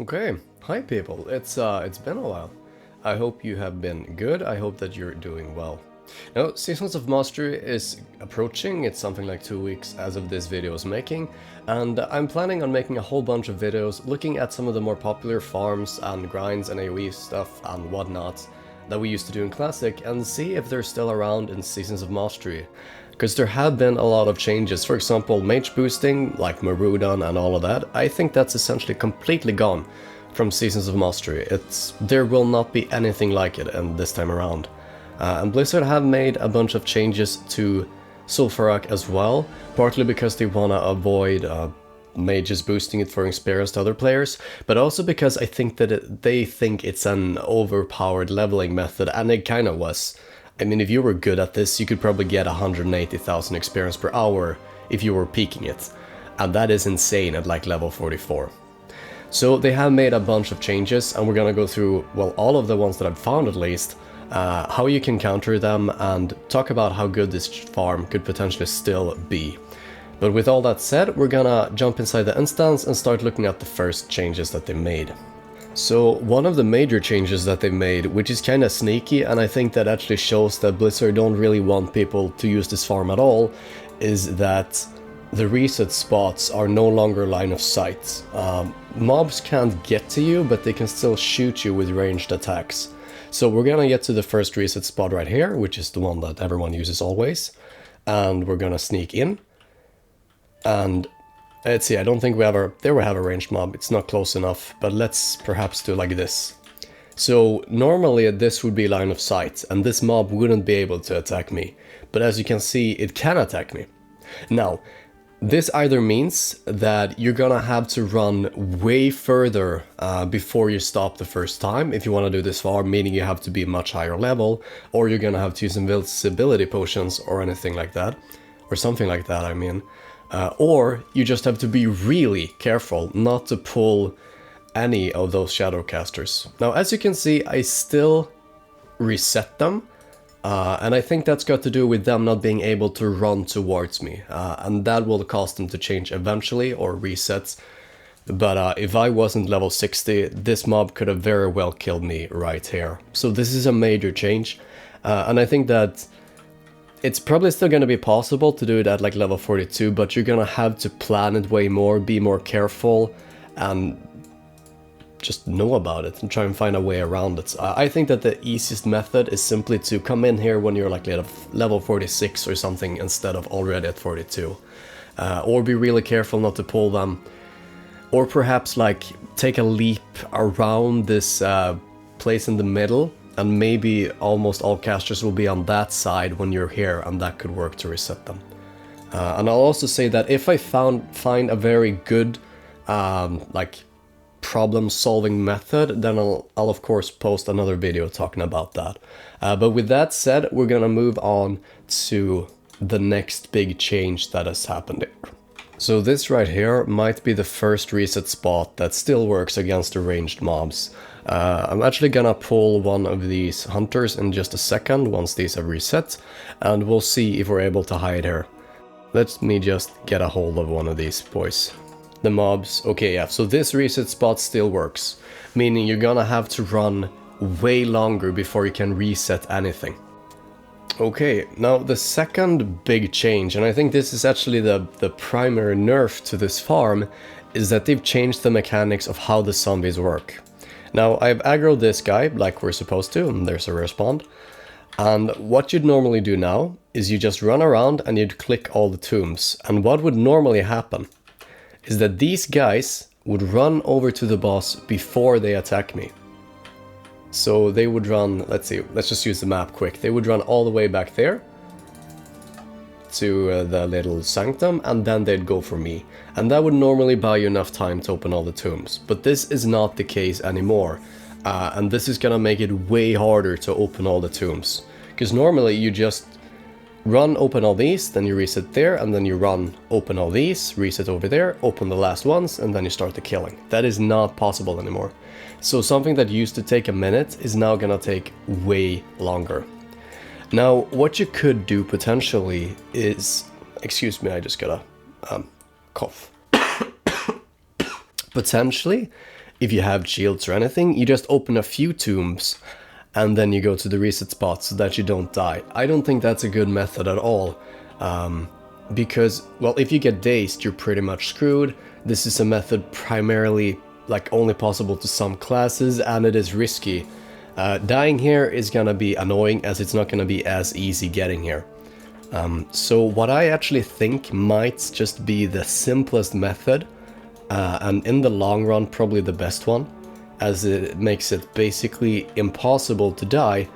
Okay, hi people. It's been a while. I hope you have been good. I hope that you're doing well. Now, Seasons of Mastery is approaching. It's something like 2 weeks as of this video's making, and I'm planning on making a whole bunch of videos looking at some of the more popular farms and grinds and AoE stuff and whatnot that we used to do in Classic and see if they're still around in Seasons of Mastery. Because there have been a lot of changes. For example, mage boosting, like Marudan and all of that, I think that's essentially completely gone from Seasons of Mastery. There will not be anything like it and this time around. And Blizzard have made a bunch of changes to Zul'farrak as well, partly because they want to avoid mages boosting it for experience to other players, but also because I think that they think it's an overpowered leveling method, and it kind of was. I mean, if you were good at this, you could probably get 180,000 experience per hour if you were peaking it, and that is insane at like level 44. So they have made a bunch of changes, and we're gonna go through, well, all of the ones that I've found at least, how you can counter them, and talk about how good this farm could potentially still be. But with all that said, we're gonna jump inside the instance and start looking at the first changes that they made. So one of the major changes that they made, which is kinda sneaky, and I think that actually shows that Blizzard don't really want people to use this farm at all, is that the reset spots are no longer line of sight. Mobs can't get to you, but they can still shoot you with ranged attacks. So we're gonna get to the first reset spot right here, which is the one that everyone uses always, and we're gonna sneak in. And let's see, I don't think we have a ranged mob, it's not close enough, but let's perhaps do like this. So normally this would be line of sight, and this mob wouldn't be able to attack me, but as you can see, it can attack me. Now, this either means that you're gonna have to run way further before you stop the first time if you want to do this far, meaning you have to be much higher level, or you're gonna have to use invincibility potions or anything like that, or something like that, I mean. Or you just have to be really careful not to pull any of those shadow casters. Now, as you can see, I still reset them, and I think that's got to do with them not being able to run towards me, and that will cause them to change eventually, or reset. But if I wasn't level 60, this mob could have very well killed me right here. So this is a major change, and I think that it's probably still going to be possible to do it at like level 42, but you're going to have to plan it way more, be more careful, and just know about it and try and find a way around it. I think that the easiest method is simply to come in here when you're like level 46 or something instead of already at 42. Or be really careful not to pull them. Or perhaps like take a leap around this place in the middle, and maybe almost all casters will be on that side when you're here, and that could work to reset them. And I'll also say that if I find a very good like problem-solving method, then I'll of course post another video talking about that. But with that said, we're gonna move on to the next big change that has happened here. So this right here might be the first reset spot that still works against the ranged mobs. I'm actually gonna pull one of these hunters in just a second once these have reset, and we'll see if we're able to hide here. Let me just get a hold of one of these boys. The mobs, okay, yeah, so this reset spot still works, meaning you're gonna have to run way longer before you can reset anything. Okay, now the second big change, and I think this is actually the primary nerf to this farm, is that they've changed the mechanics of how the zombies work. Now, I've aggroed this guy like we're supposed to, and there's a respawn. And what you'd normally do now is you just run around and you'd click all the tombs. And what would normally happen is that these guys would run over to the boss before they attack me. So they would run, let's see, let's just use the map quick. They would run all the way back there to the little sanctum, and then they'd go for me. And that would normally buy you enough time to open all the tombs. But this is not the case anymore. And this is gonna make it way harder to open all the tombs. Because normally you just run, open all these, then you reset there, and then you run, open all these, reset over there, open the last ones, and then you start the killing. That is not possible anymore. So something that used to take a minute is now gonna take way longer. Now, what you could do potentially is, excuse me, I just got a cough. Potentially, if you have shields or anything, you just open a few tombs and then you go to the reset spot so that you don't die. I don't think that's a good method at all, because, well, if you get dazed, you're pretty much screwed. This is a method primarily like only possible to some classes, and it is risky. Dying here is gonna be annoying, as it's not gonna be as easy getting here. So what I actually think might just be the simplest method, and in the long run probably the best one, as it makes it basically impossible to die.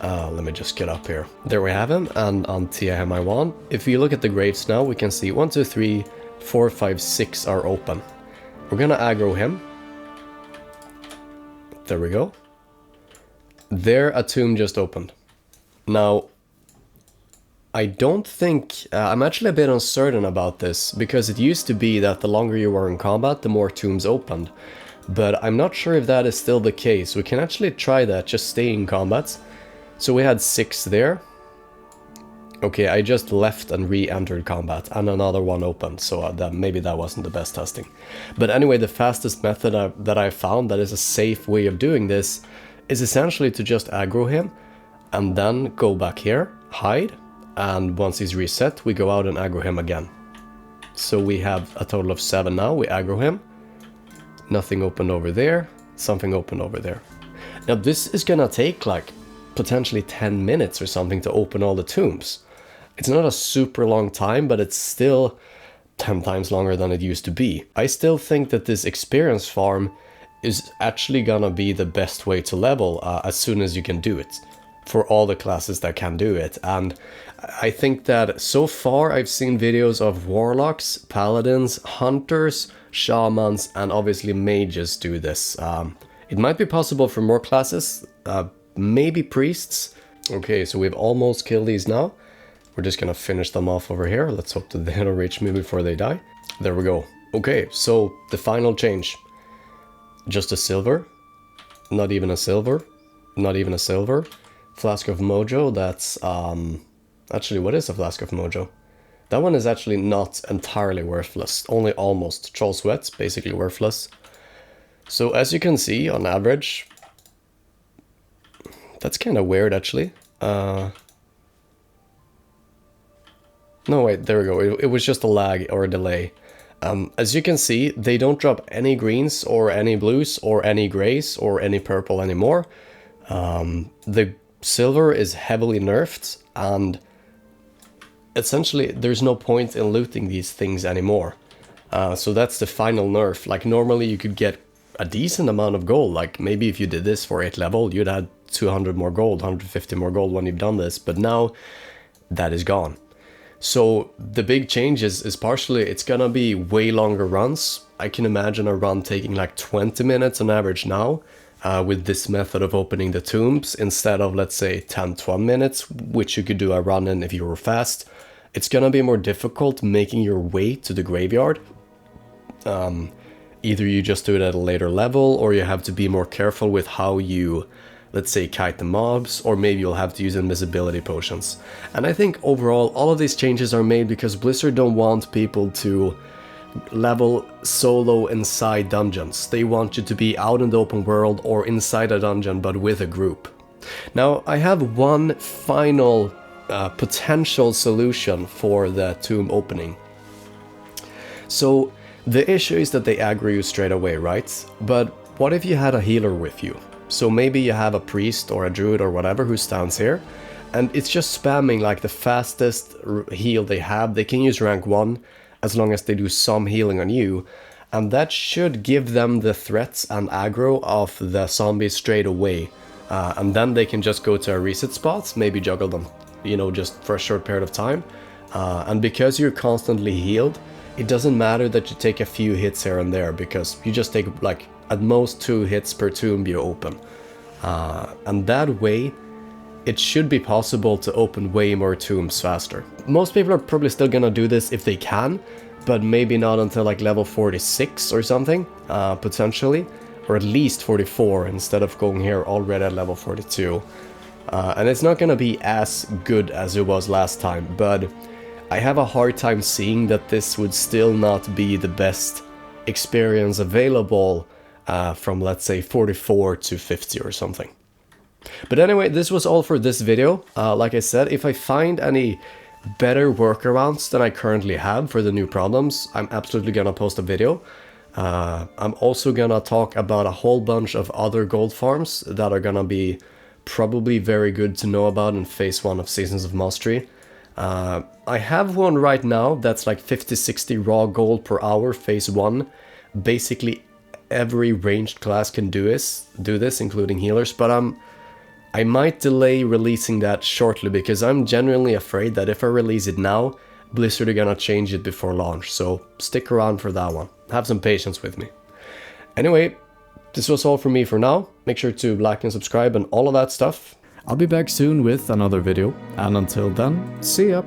Let me just get up here. There we have him, and on TIMI1, if you look at the graves now, we can see 1, 2, 3, 4, 5, 6 are open. We're gonna aggro him. There we go. There, a tomb just opened. Now, I don't think... I'm actually a bit uncertain about this, because it used to be that the longer you were in combat, the more tombs opened. But I'm not sure if that is still the case. We can actually try that, just stay in combat. So we had 6 there. Okay, I just left and re-entered combat, and another one opened, so maybe that wasn't the best testing. But anyway, the fastest method that I found that is a safe way of doing this is essentially to just aggro him, and then go back here, hide, and once he's reset, we go out and aggro him again. So we have a total of 7 now. We aggro him. Nothing opened over there, something opened over there. Now this is gonna take like potentially 10 minutes or something to open all the tombs. It's not a super long time, but it's still 10 times longer than it used to be. I still think that this experience farm is actually gonna be the best way to level as soon as you can do it, for all the classes that can do it. And I think that so far I've seen videos of warlocks, paladins, hunters, shamans, and obviously mages do this. It might be possible for more classes, maybe priests. Okay, so we've almost killed these now. We're just gonna finish them off over here. Let's hope that they don't reach me before they die. There we go. Okay, so the final change. Just a silver. Not even a silver. Not even a silver. Flask of Mojo, that's... Actually, what is a Flask of Mojo? That one is actually not entirely worthless. Only almost. Troll Sweat, basically worthless. So as you can see, on average... That's kind of weird, actually. No, wait, there we go. It was just a lag or a delay. As you can see, they don't drop any greens or any blues or any grays or any purple anymore. The silver is heavily nerfed, and essentially there's no point in looting these things anymore. So that's the final nerf. Like normally you could get a decent amount of gold. Like maybe if you did this for 8th level, you'd add 200 more gold, 150 more gold when you've done this. But now that is gone. So the big change is partially it's gonna be way longer runs. I can imagine a run taking like 20 minutes on average now with this method of opening the tombs instead of, let's say, 10-12 minutes, which you could do a run in if you were fast. It's gonna be more difficult making your way to the graveyard. Either you just do it at a later level, or you have to be more careful with how you, let's say, kite the mobs, or maybe you'll have to use invisibility potions. And I think overall all of these changes are made because Blizzard don't want people to level solo inside dungeons. They want you to be out in the open world or inside a dungeon but with a group. Now I have one final potential solution for the tomb opening. So the issue is that they aggro you straight away, right? But what if you had a healer with you? So maybe you have a priest or a druid or whatever who stands here, and it's just spamming like the fastest heal they have. They can use rank 1 as long as they do some healing on you, and that should give them the threats and aggro of the zombies straight away. And then they can just go to a reset spot, maybe juggle them, you know, just for a short period of time. And because you're constantly healed, it doesn't matter that you take a few hits here and there, because you just take like at most 2 hits per tomb you open. And that way, it should be possible to open way more tombs faster. Most people are probably still gonna do this if they can, but maybe not until like level 46 or something, potentially. Or at least 44 instead of going here already at level 42. And it's not gonna be as good as it was last time, but I have a hard time seeing that this would still not be the best experience available from let's say 44 to 50 or something. But anyway, this was all for this video. Like I said, if I find any better workarounds than I currently have for the new problems, I'm absolutely gonna post a video. I'm also gonna talk about a whole bunch of other gold farms that are gonna be probably very good to know about in phase 1 of Seasons of Mastery. I have one right now that's like 50-60 raw gold per hour, phase 1. Basically every ranged class can do this, including healers, but I might delay releasing that shortly because I'm genuinely afraid that if I release it now, Blizzard are gonna change it before launch, so stick around for that one. Have some patience with me. Anyway, this was all from me for now. Make sure to like and subscribe and all of that stuff. I'll be back soon with another video, and until then, see ya!